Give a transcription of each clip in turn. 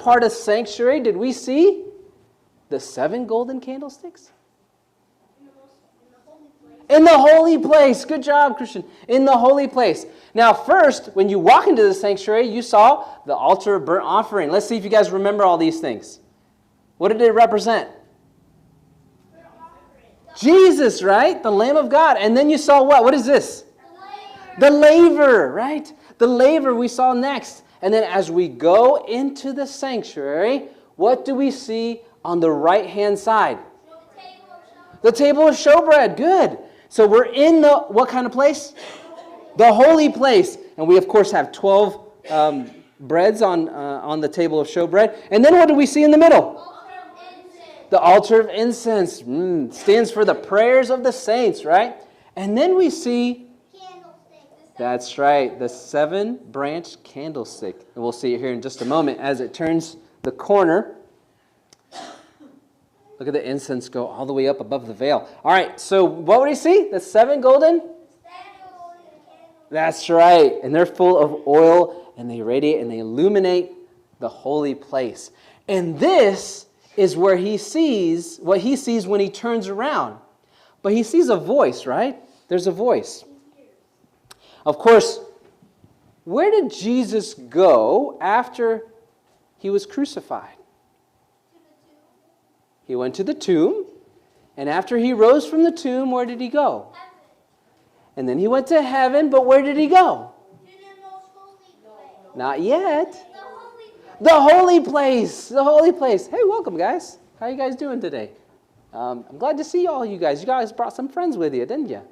part of sanctuary did we see the 7 golden candlesticks? In the holy place. Good job, Christian. In the holy place. Now, first, when you walk into the sanctuary, you saw the altar of burnt offering. Let's see if you guys remember all these things. What did it represent? Jesus, right? The Lamb of God. And then you saw what? What is this? The laver, right? The laver we saw next. And then as we go into the sanctuary, what do we see on the right-hand side? The table of showbread. Good. So we're in the, what kind of place? The holy place. And we, of course, have 12 breads on the table of showbread. And then what do we see in the middle? The altar of incense. Stands for the prayers of the saints, right? And then we see, that's right, the 7-branch candlestick. And we'll see it here in just a moment as it turns the corner. Look at the incense go all the way up above the veil. All right, so what would he see? The 7 golden? That's right. And they're full of oil, and they radiate, and they illuminate the holy place. And this is where he sees, what he sees when he turns around. But he sees a voice, right? There's a voice. Of course, where did Jesus go after he was crucified? He went to the tomb, and after he rose from the tomb, where did he go? Heaven. And then he went to heaven, but where did he go? To the most holy place. Not yet. The holy place. The holy place. Hey, welcome, guys. How are you guys doing today? I'm glad to see all you guys. You guys brought some friends with you, didn't you?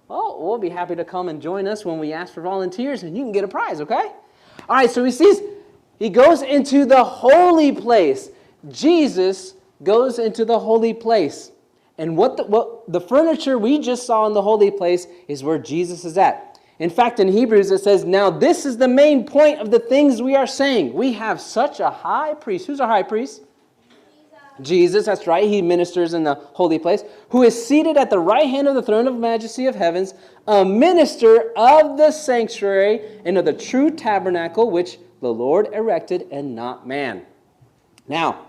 Oh, we'll be happy to come and join us when we ask for volunteers, and you can get a prize, okay? All right, so he goes into the holy place. Jesus goes into the holy place. And what the furniture we just saw in the holy place is where Jesus is at. In fact, in Hebrews it says, now this is the main point of the things we are saying. We have such a high priest. Who's our high priest? Jesus, that's right. He ministers in the holy place. Who is seated at the right hand of the throne of majesty of heavens, a minister of the sanctuary and of the true tabernacle which the Lord erected and not man. Now,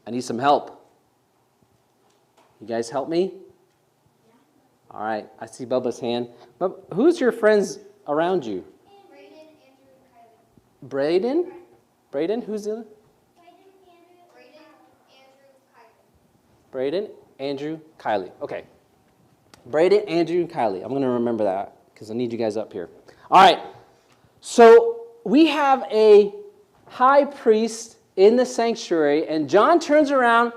I need some help. You guys help me? Yeah. All right. I see Bubba's hand. But who's your friends around you? Braden, Andrew, Kylie. Braden? Braden? Who's the other? Braden, Andrew, Kylie. Okay. Braden, Andrew, and Kylie. I'm going to remember that because I need you guys up here. All right. So we have a high priest in the sanctuary, and John turns around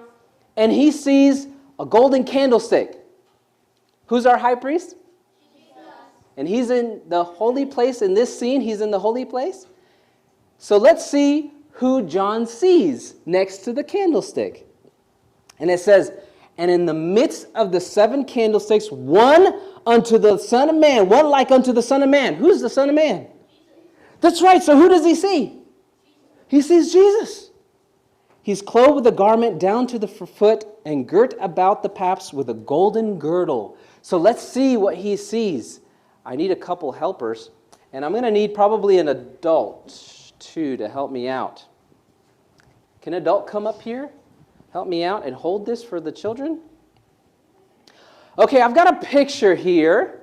and he sees a golden candlestick. Who's our high priest? Jesus. And he's in the holy place in this scene. He's in the holy place. So let's see who John sees next to the candlestick. And it says, and in the midst of the 7 candlesticks, one unto the Son of Man, one like unto the Son of Man. Who's the Son of Man? Jesus. That's right. So who does he see? He sees Jesus. He's clothed with a garment down to the foot and girt about the paps with a golden girdle. So let's see what he sees. I need a couple helpers, and I'm going to need probably an adult, too, to help me out. Can an adult come up here, help me out, and hold this for the children? Okay, I've got a picture here.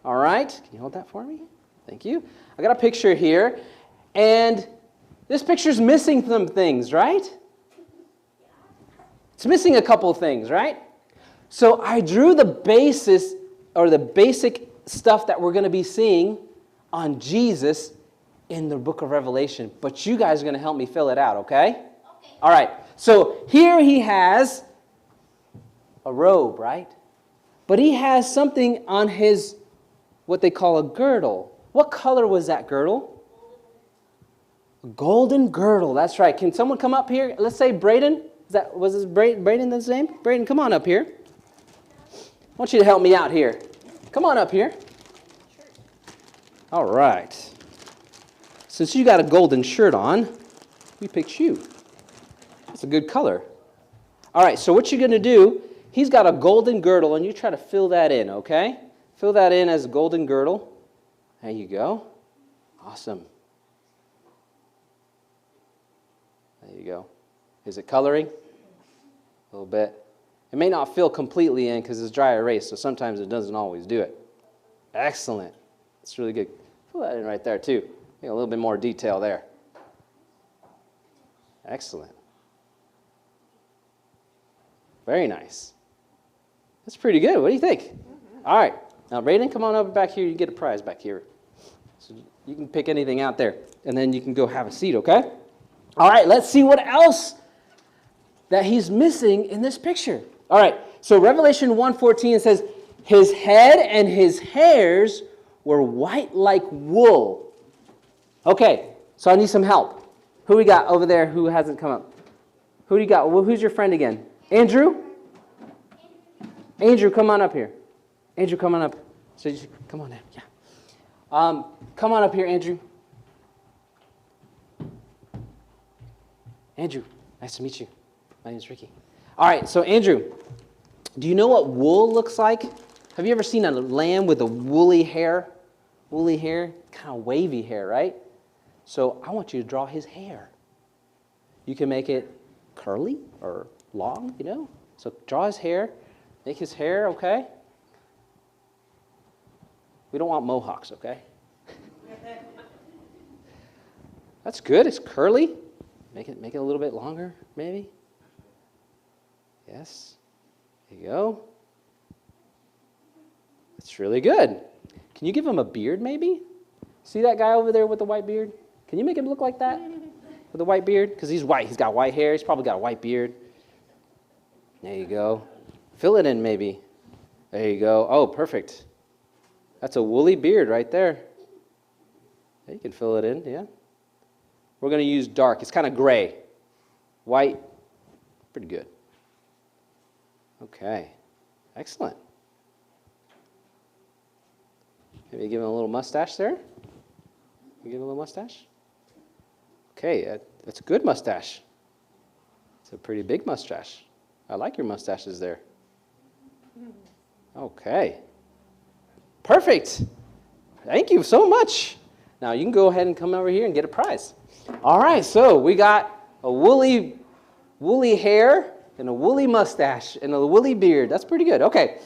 All right. Can you hold that for me? Thank you. I got a picture here, and this picture's missing some things, right? It's missing a couple of things, right? So I drew the basis or the basic stuff that we're going to be seeing on Jesus in the book of Revelation. But you guys are going to help me fill it out, okay? Okay. All right. So here he has a robe, right? But he has something on his, what they call a girdle. What color was that girdle? A golden girdle. That's right. Can someone come up here? Let's say Braden. Was this Braden his name? Braden, come on up here. I want you to help me out here. Come on up here. All right. Since you got a golden shirt on, we picked you. It's a good color. All right, so what you're going to do, he's got a golden girdle, and you try to fill that in, okay? Fill that in as a golden girdle. There you go. Awesome. There you go. Is it coloring? A little bit. It may not fill completely in because it's dry erase, so sometimes it doesn't always do it. Excellent. It's really good. Fill that in right there too. Make a little bit more detail there. Excellent. Very nice. That's pretty good. What do you think? All right. Now, Brayden, come on over back here. You get a prize back here. So you can pick anything out there, and then you can go have a seat, okay? All right, let's see what else that he's missing in this picture. All right, so Revelation 1:14 says, his head and his hairs were white like wool. Okay, so I need some help. Who we got over there who hasn't come up? Who do you got? Well, who's your friend again? Andrew? Andrew, come on up here. Andrew, come on up. So you, come on in. Yeah. Come on up here, Andrew. Andrew, nice to meet you. My name is Ricky. All right, so Andrew, do you know what wool looks like? Have you ever seen a lamb with a woolly hair? Woolly hair, kind of wavy hair, right? So I want you to draw his hair. You can make it curly or long, you know? So draw his hair. Make his hair, okay? We don't want mohawks, okay? That's good. It's curly. Make it a little bit longer, maybe. Yes. There you go. That's really good. Can you give him a beard, maybe? See that guy over there with the white beard? Can you make him look like that with a white beard? Because he's white. He's got white hair. He's probably got a white beard. There you go. Fill it in, maybe. There you go. Oh, perfect. That's a woolly beard right there. Yeah, you can fill it in, yeah. We're going to use dark. It's kind of gray. White, pretty good. Okay, excellent. Maybe give him a little mustache there. You give him a little mustache? Okay, that's a good mustache. It's a pretty big mustache. I like your mustaches there. Okay. Perfect. Thank you so much. Now you can go ahead and come over here and get a prize. All right, so we got a woolly hair and a woolly mustache and a woolly beard. That's pretty good. Okay.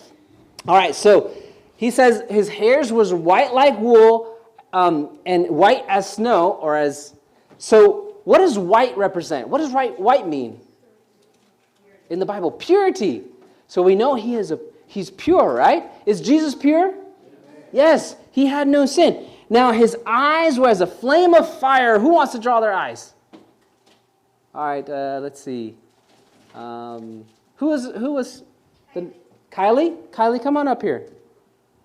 All right, so he says his hairs was white like wool and white as snow or as... So what does white represent? What does white mean? In the Bible, purity. So we know he's pure, right? Is Jesus pure? Yes, he had no sin. Now his eyes were as a flame of fire. Who wants to draw their eyes? All right, let's see. Who was the Kylie? Kylie, come on up here.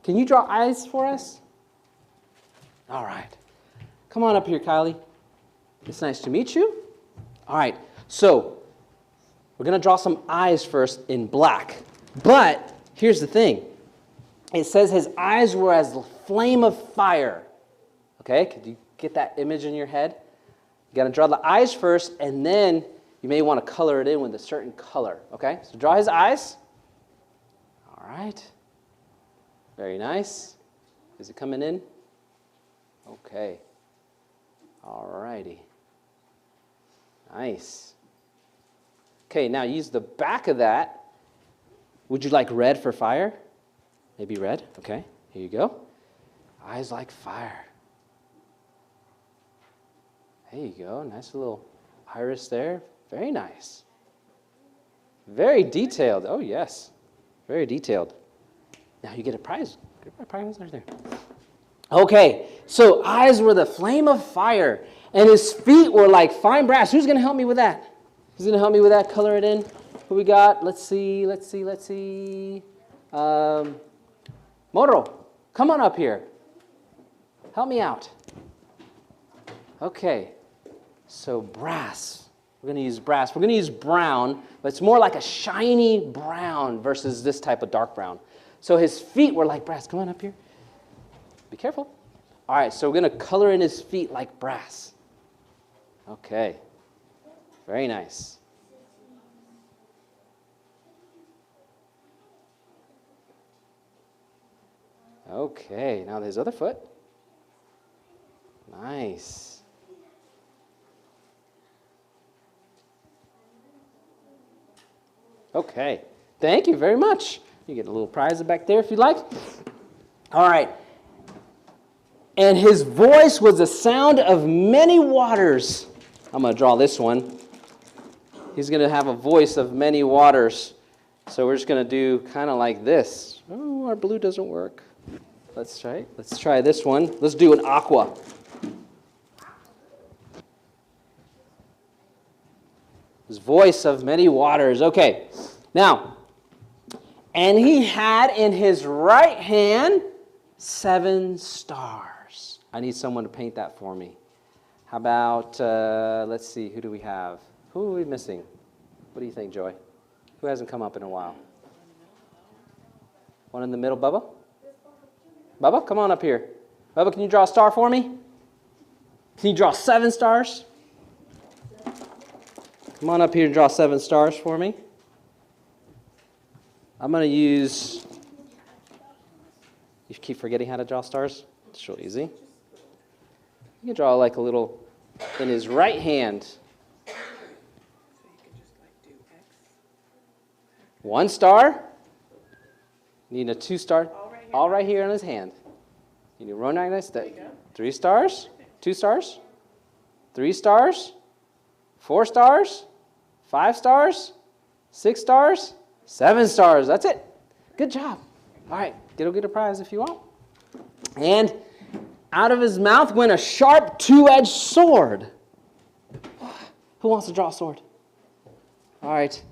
Can you draw eyes for us? All right. Come on up here, Kylie. It's nice to meet you. All right, so we're going to draw some eyes first in black. But here's the thing. It says his eyes were as a flame of fire. Okay, could you get that image in your head? You got to draw the eyes first, and then you may want to color it in with a certain color. Okay, so draw his eyes. All right. Very nice. Is it coming in? Okay. All righty. Nice. Okay, now use the back of that. Would you like red for fire? Maybe red. Okay, here you go. Eyes like fire. There you go. Nice little iris there. Very nice. Very detailed. Oh, yes. Very detailed. Now you get a prize. Get a prize right there. Okay, so eyes were the flame of fire, and his feet were like fine brass. Who's going to help me with that? Who's going to help me with that? Color it in. Who we got? Let's see. Moro, come on up here. Help me out. Okay, so brass. We're going to use brass. We're going to use brown, but it's more like a shiny brown versus this type of dark brown. So his feet were like brass. Come on up here. Be careful. All right, so we're going to color in his feet like brass. Okay, very nice. Okay, now his other foot. Nice. Okay. Thank you very much. You get a little prize back there if you'd like. All right. And his voice was the sound of many waters. I'm going to draw this one. He's going to have a voice of many waters. So we're just going to do kind of like this. Oh, our blue doesn't work. Let's try this one. Let's do an aqua. His voice of many waters. Okay. Now, and he had in his right hand 7 stars. I need someone to paint that for me. How about, let's see, who do we have? Who are we missing? What do you think, Joy? Who hasn't come up in a while? One in the middle, Bubba? Bubba, come on up here. Bubba, can you draw a star for me? Can you draw 7 stars? Come on up here and draw 7 stars for me. I'm going to use... You keep forgetting how to draw stars? It's real easy. You can draw like a little in his right hand. 1 star. You need a 2 star. All right here on his hand. You need one right next to 3 stars. 2 stars. 3 stars. 4 stars. 5 stars. 6 stars. 7 stars. That's it. Good job. All right. Go get a prize if you want. And out of his mouth went a sharp 2-edged sword. Who wants to draw a sword? All right.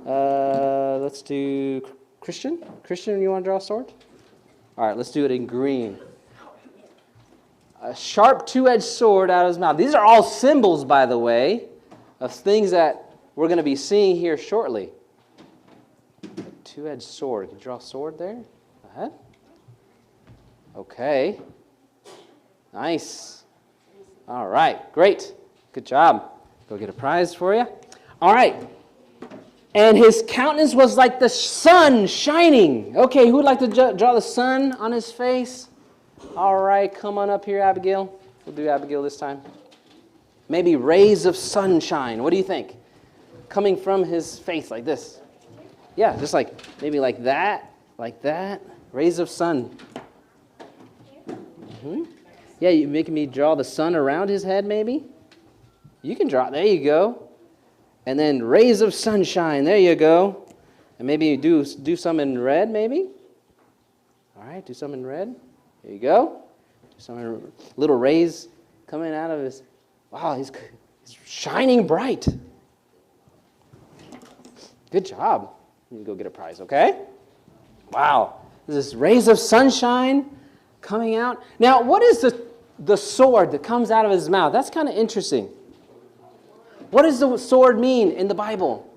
Let's do Christian. Christian, you want to draw a sword? All right. Let's do it in green. A sharp 2-edged sword out of his mouth. These are all symbols, by the way, of things that we're going to be seeing here shortly. A 2-edged sword. Can you draw a sword there? Go ahead. Okay. Nice. All right. Great. Good job. Go get a prize for you. All right. And his countenance was like the sun shining. Okay, who would like to draw the sun on his face? All right, come on up here, Abigail. We'll do Abigail this time. Maybe rays of sunshine. What do you think? Coming from his face like this. Yeah, just like, maybe like that. Rays of sun. Mm-hmm. Yeah, you're making me draw the sun around his head, maybe? You can draw, there you go. And then rays of sunshine, there you go. And maybe do some in red, maybe? All right, do some in red. There you go. Do some little rays coming out of his... Wow, he's shining bright. Good job. You can go get a prize, okay? Wow. There's this rays of sunshine coming out. Now, what is the sword that comes out of his mouth? That's kind of interesting. What does the sword mean in the Bible?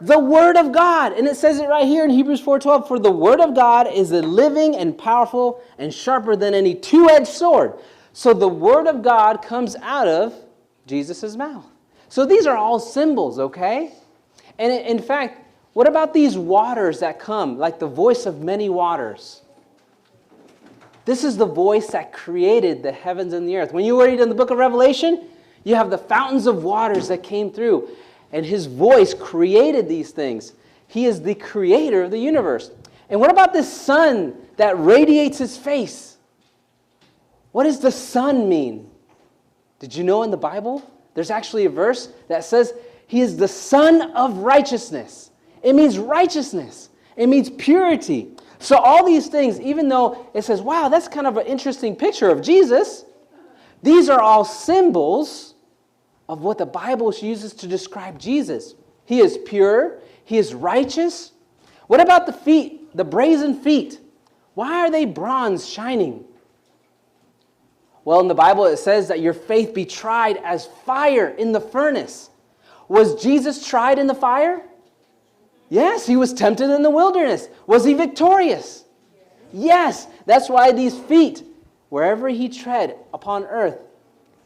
The Word of God. And it says it right here in Hebrews 4:12. For the Word of God is a living and powerful and sharper than any 2-edged sword. So the Word of God comes out of Jesus' mouth. So these are all symbols, okay? And in fact, what about these waters that come, like the voice of many waters? This is the voice that created the heavens and the earth. When you read in the book of Revelation, you have the fountains of waters that came through. And his voice created these things. He is the creator of the universe. And what about this sun that radiates his face? What does the sun mean? Did you know in the Bible, there's actually a verse that says he is the Son of righteousness. It means righteousness. It means purity. So all these things, even though it says, wow, that's kind of an interesting picture of Jesus, these are all symbols of what the Bible uses to describe Jesus. He is pure. He is righteous. What about the feet, the brazen feet? Why are they bronze shining? Well, in the Bible it says that your faith be tried as fire in the furnace. Was Jesus tried in the fire? Yes, he was tempted in the wilderness. Was he victorious? Yes. That's why these feet, wherever he tread upon earth,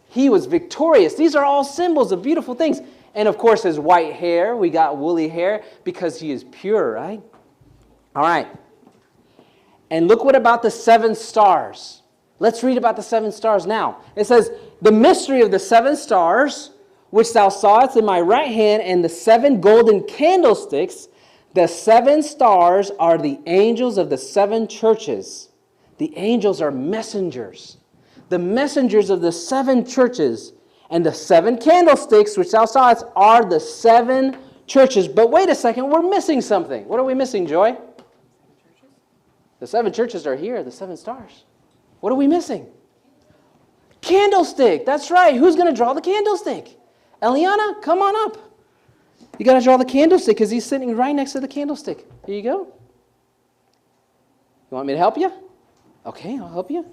he was victorious. These are all symbols of beautiful things. And of course, his white hair, we got woolly hair because he is pure, right? All right. And look what about the 7 stars. Let's read about the 7 stars now. It says, the mystery of the 7 stars, which thou sawest in my right hand, and the 7 golden candlesticks, The 7 stars are the angels of the 7 churches. The angels are messengers. The messengers of the 7 churches. And the 7 candlesticks, which thou sawest, are the 7 churches. But wait a second, we're missing something. What are we missing, Joy? The 7 churches are here, the 7 stars. What are we missing? Candlestick. That's right. Who's going to draw the candlestick? Eliana, come on up. You got to draw the candlestick because he's sitting right next to the candlestick. Here you go. You want me to help you? Okay, I'll help you.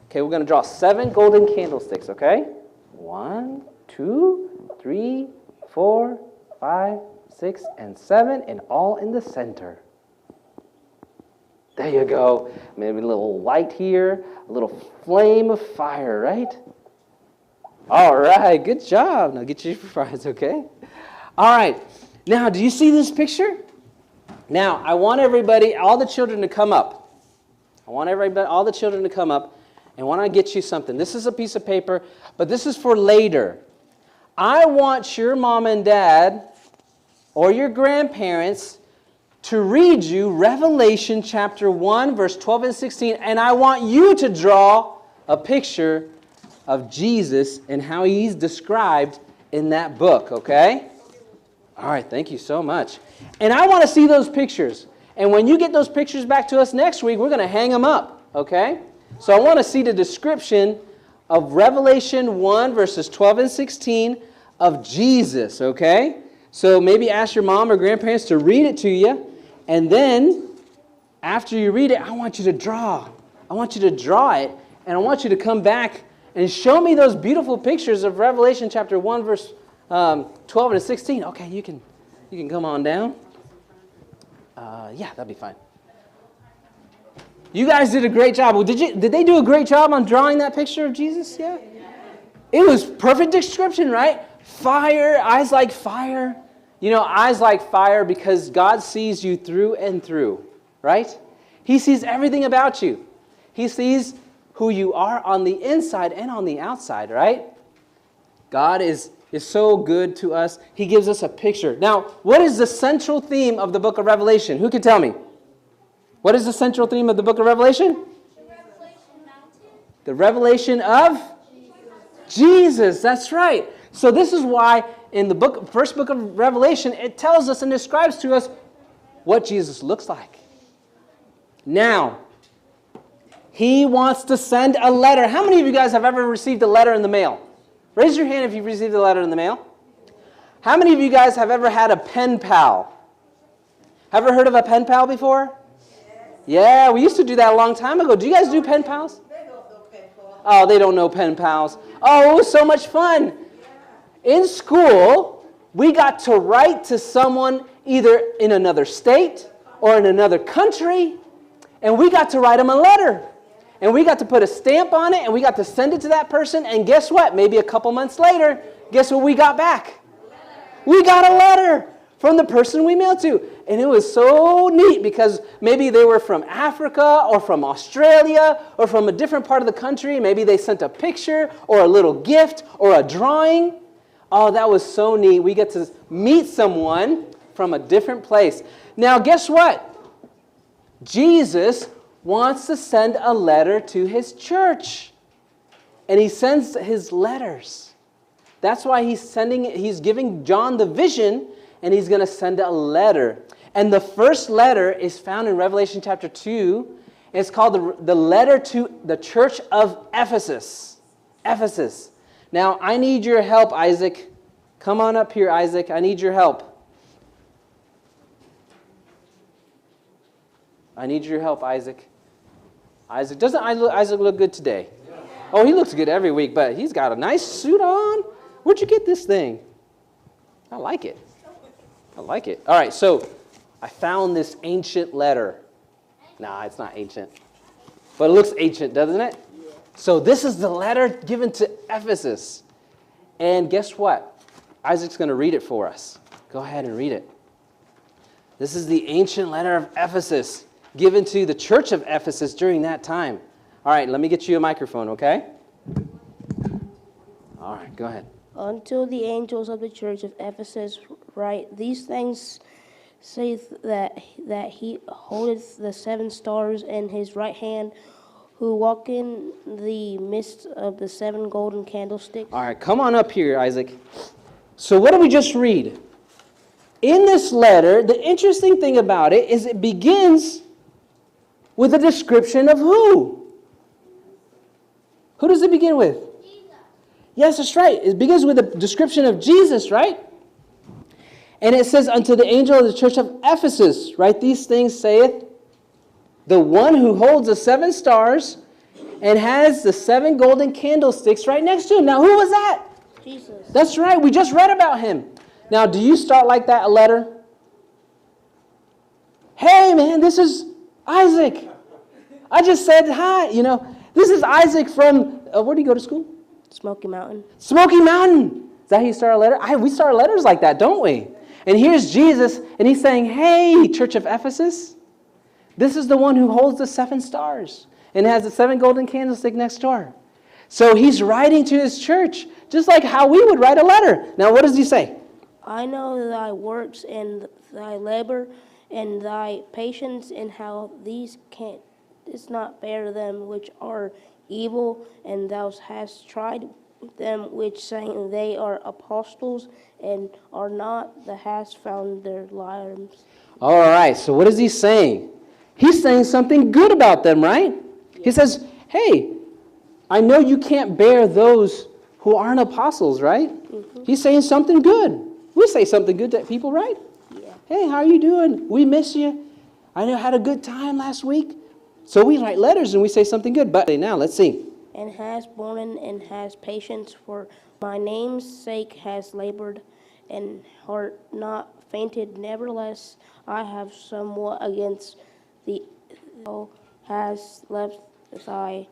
Okay, we're going to draw 7 golden candlesticks, okay? 1, 2, 3, 4, 5, 6, and 7, and all in the center. There you go. Maybe a little light here, a little flame of fire, right? All right, good job. Now get your prize, okay? All right. Now, do you see this picture? Now, I want everybody, all the children to come up. I want everybody, all the children to come up, and I want to get you something. This is a piece of paper, but this is for later. I want your mom and dad or your grandparents to read you Revelation chapter 1, verse 12 and 16, and I want you to draw a picture of Jesus and how he's described in that book, okay? All right, thank you so much. And I want to see those pictures. And when you get those pictures back to us next week, we're going to hang them up, okay? So I want to see the description of Revelation 1, verses 12 and 16 of Jesus, okay? So maybe ask your mom or grandparents to read it to you. And then, after you read it, I want you to draw. I want you to draw it, and I want you to come back and show me those beautiful pictures of Revelation chapter 1, verse 12 and 16. Okay, you can come on down. Yeah, that'd be fine. You guys did a great job. Well, did they do a great job on drawing that picture of Jesus? Yeah? It was perfect description, right? Fire, eyes like fire. You know, eyes like fire because God sees you through and through, right? He sees everything about you. He sees who you are on the inside and on the outside, right? God is so good to us. He gives us a picture. Now, what is the central theme of the book of Revelation? Who can tell me? What is the central theme of the book of Revelation? The Revelation Mountain. The revelation of Jesus. That's right. So this is why in the first book of Revelation, it tells us and describes to us what Jesus looks like. Now, he wants to send a letter. How many of you guys have ever received a letter in the mail? Raise your hand if you've received a letter in the mail. How many of you guys have ever had a pen pal? Ever heard of a pen pal before? Yeah, we used to do that a long time ago. Do you guys do pen pals? They don't know pen pals. Oh, they don't know pen pals. Oh, it was so much fun. In school, we got to write to someone either in another state or in another country, and we got to write them a letter. And we got to put a stamp on it, and we got to send it to that person, and guess what? Maybe a couple months later, guess what we got back? We got a letter from the person we mailed to. And it was so neat because maybe they were from Africa or from Australia or from a different part of the country. Maybe they sent a picture or a little gift or a drawing. Oh, that was so neat. We get to meet someone from a different place. Now, guess what? Jesus wants to send a letter to his church. And he sends his letters. That's why he's giving John the vision, and he's going to send a letter. And the first letter is found in Revelation chapter 2. It's called the letter to the church of Ephesus. Ephesus. Now, I need your help, Isaac. Come on up here, Isaac. I need your help. I need your help, Isaac. Isaac, doesn't Isaac look good today? Yeah. Oh, he looks good every week, but he's got a nice suit on. Where'd you get this thing? I like it. I like it. All right, so I found this ancient letter. Nah, it's not ancient. But it looks ancient, doesn't it? Yeah. So this is the letter given to Ephesus. And guess what? Isaac's going to read it for us. Go ahead and read it. This is the ancient letter of Ephesus, given to the church of Ephesus during that time. All right, let me get you a microphone, okay? All right, go ahead. Unto the angels of the church of Ephesus write these things saith that he holdeth the 7 stars in his right hand, who walk in the midst of the 7 golden candlesticks. All right, come on up here, Isaac. So what did we just read? In this letter, the interesting thing about it is it begins with a description of who? Who does it begin with? Jesus. Yes, that's right. It begins with a description of Jesus, right? And it says, unto the angel of the church of Ephesus, right? These things saith the one who holds the 7 stars and has the 7 golden candlesticks right next to him. Now, who was that? Jesus. That's right. We just read about him. Now, do you start like that, a letter? Hey, man, this is Isaac. I just said hi. You know, this is Isaac from, where do you go to school? Smoky Mountain. Smoky Mountain. Is that how you start a letter? We start letters like that, don't we? And here's Jesus, and he's saying, hey, church of Ephesus, this is the one who holds the 7 stars and has the 7 golden candlestick next door. So he's writing to his church, just like how we would write a letter. Now, what does he say? I know thy works and thy labor and thy patience, and how these canst not bear them which are evil, and thou hast tried them which saying they are apostles and are not, thou hast found their liars. All right, so what is he saying? He's saying something good about them, right? Yeah. He says, hey, I know you can't bear those who aren't apostles, right? Mm-hmm. He's saying something good. We say something good to people, right? Yeah. Hey, how are you doing? We miss you. I know I had a good time last week. So we write letters and we say something good. But now, let's see. And has borne and has patience for my name's sake, has labored and heart not fainted. Nevertheless, I have somewhat against the has left thy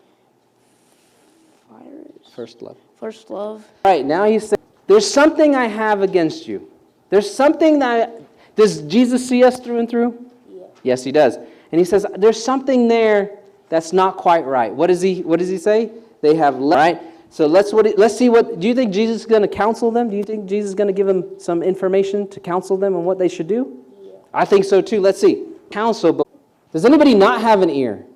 first love. First love. All right, now he's saying, there's something I have against you. There's something that, does Jesus see us through and through? Yeah. Yes, he does. And he says, there's something there that's not quite right. What does he say? They have left, right? So let's see what, do you think Jesus is going to counsel them? Do you think Jesus is going to give them some information to counsel them on what they should do? Yeah. I think so too. Let's see. Counsel, but does anybody not have an ear?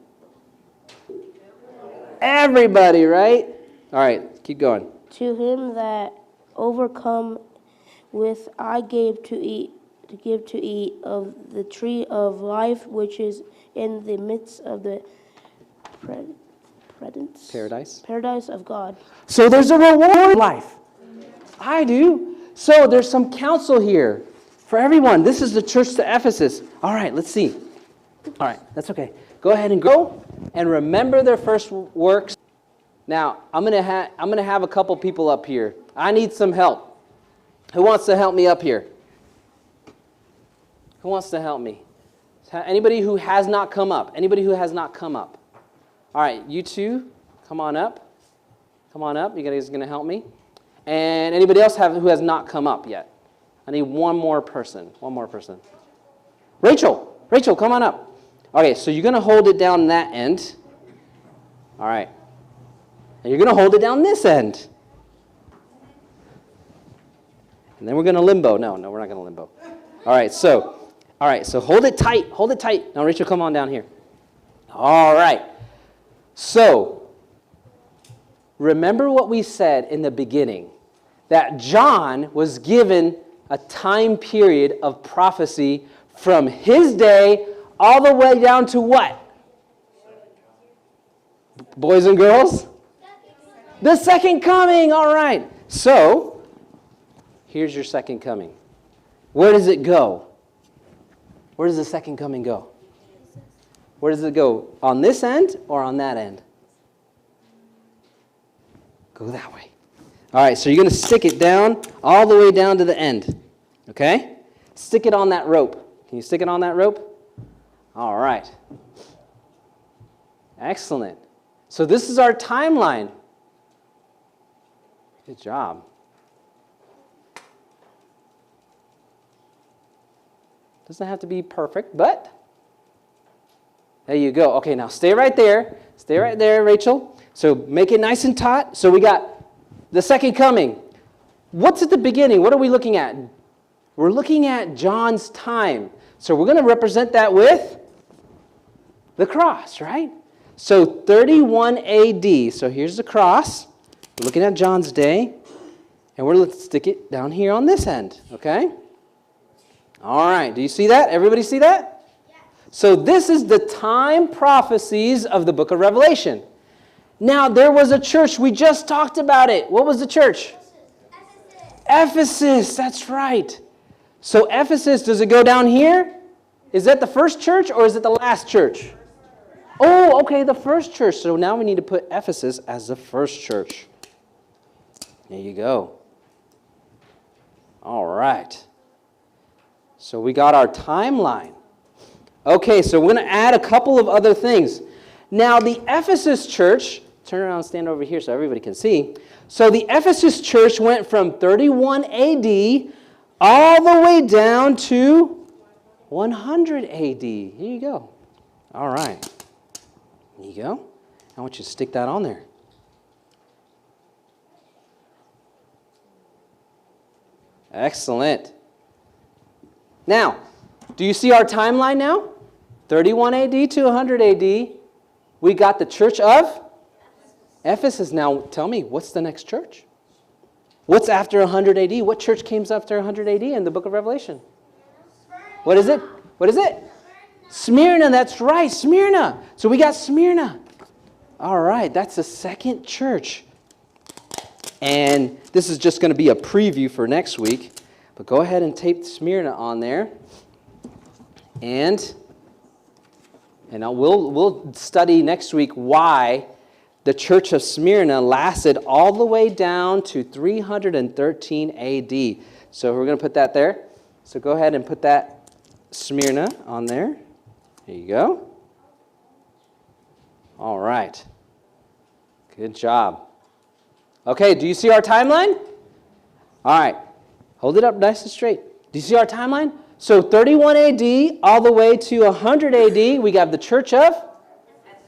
Everybody, right? All right, keep going. To him that overcome with I gave to eat of the tree of life, which is in the midst of the paradise of God. So there's a reward in life. I do. So there's some counsel here for everyone. This is the church to Ephesus. All right, let's see. All right, that's okay. Go ahead and go and remember their first works. Now, I'm gonna have a couple people up here. I need some help. Who wants to help me up here? Who wants to help me? Anybody who has not come up? Anybody who has not come up? All right, you two, come on up. Come on up. You guys are going to help me. And anybody else who has not come up yet? I need one more person. One more person. Rachel, come on up. Okay, so you're going to hold it down that end. All right. And you're going to hold it down this end. And then we're going to limbo. No, we're not going to limbo. All right, so hold it tight. Hold it tight. Now, Rachel, come on down here. All right. So, remember what we said in the beginning, that John was given a time period of prophecy from his day all the way down to what? Boys and girls? The second coming. All right. So, here's your second coming. Where does it go? Where does the second coming go? Where does it go? On this end or on that end? Go that way. All right, so you're going to stick it down all the way down to the end. Okay? Stick it on that rope. Can you stick it on that rope? All right. Excellent. So this is our timeline. Good job. Doesn't have to be perfect, but there you go. Okay, now stay right there. Stay right there, Rachel. So make it nice and taut. So we got the second coming. What's at the beginning? What are we looking at? We're looking at John's time. So we're going to represent that with the cross, right? So 31 AD. So here's the cross. We're looking at John's day. And we're going to stick it down here on this end, okay? All right. Do you see that? Everybody see that? Yes. So this is the time prophecies of the book of Revelation. Now, there was a church. We just talked about it. What was the church? Ephesus. That's right. So Ephesus, does it go down here? Is that the first church or is it the last church? Oh, okay, the first church. So now we need to put Ephesus as the first church. There you go. All right. So we got our timeline. Okay, so we're going to add a couple of other things. Now, the Ephesus church, turn around and stand over here so everybody can see. So the Ephesus church went from 31 AD all the way down to 100 AD. Here you go. All right. There you go. I want you to stick that on there. Excellent. Now, do you see our timeline now? 31 AD to 100 AD. We got the church of Ephesus. Now, tell me, what's the next church? What's after 100 AD? What church came after 100 AD in the book of Revelation? What is it? What is it? Smyrna. That's right, Smyrna. So we got Smyrna. All right, that's the second church. And this is just going to be a preview for next week. But go ahead and tape Smyrna on there. And we'll study next week why the church of Smyrna lasted all the way down to 313 AD. So we're going to put that there. So go ahead and put that Smyrna on there. There you go. All right. Good job. Okay, do you see our timeline? All right. Hold it up nice and straight. Do you see our timeline? So 31 AD all the way to 100 AD, we got the church of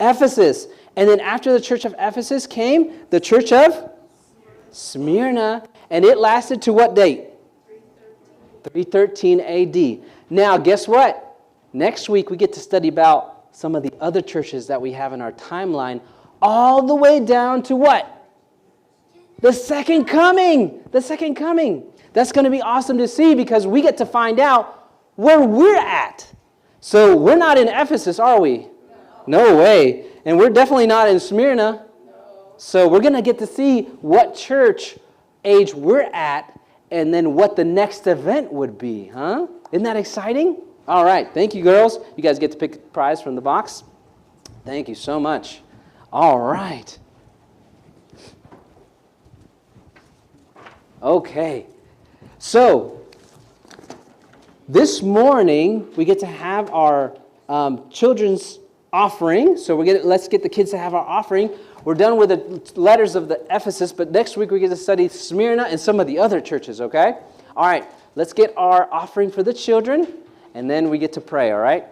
Ephesus. And then after the church of Ephesus came the church of Smyrna. And it lasted to what date? 313 AD. Now, guess what? Next week we get to study about some of the other churches that we have in our timeline all the way down to what? The second coming. The second coming. That's going to be awesome to see because we get to find out where we're at. So we're not in Ephesus, are we? No way. And we're definitely not in Smyrna. So we're going to get to see what church age we're at and then what the next event would be. Huh? Isn't that exciting? All right. Thank you, girls. You guys get to pick a prize from the box. Thank you so much. All right. Okay. So, this morning, we get to have our children's offering. So, let's get the kids to have our offering. We're done with the letters of the Ephesus, but next week we get to study Smyrna and some of the other churches, okay? All right, let's get our offering for the children, and then we get to pray, all right?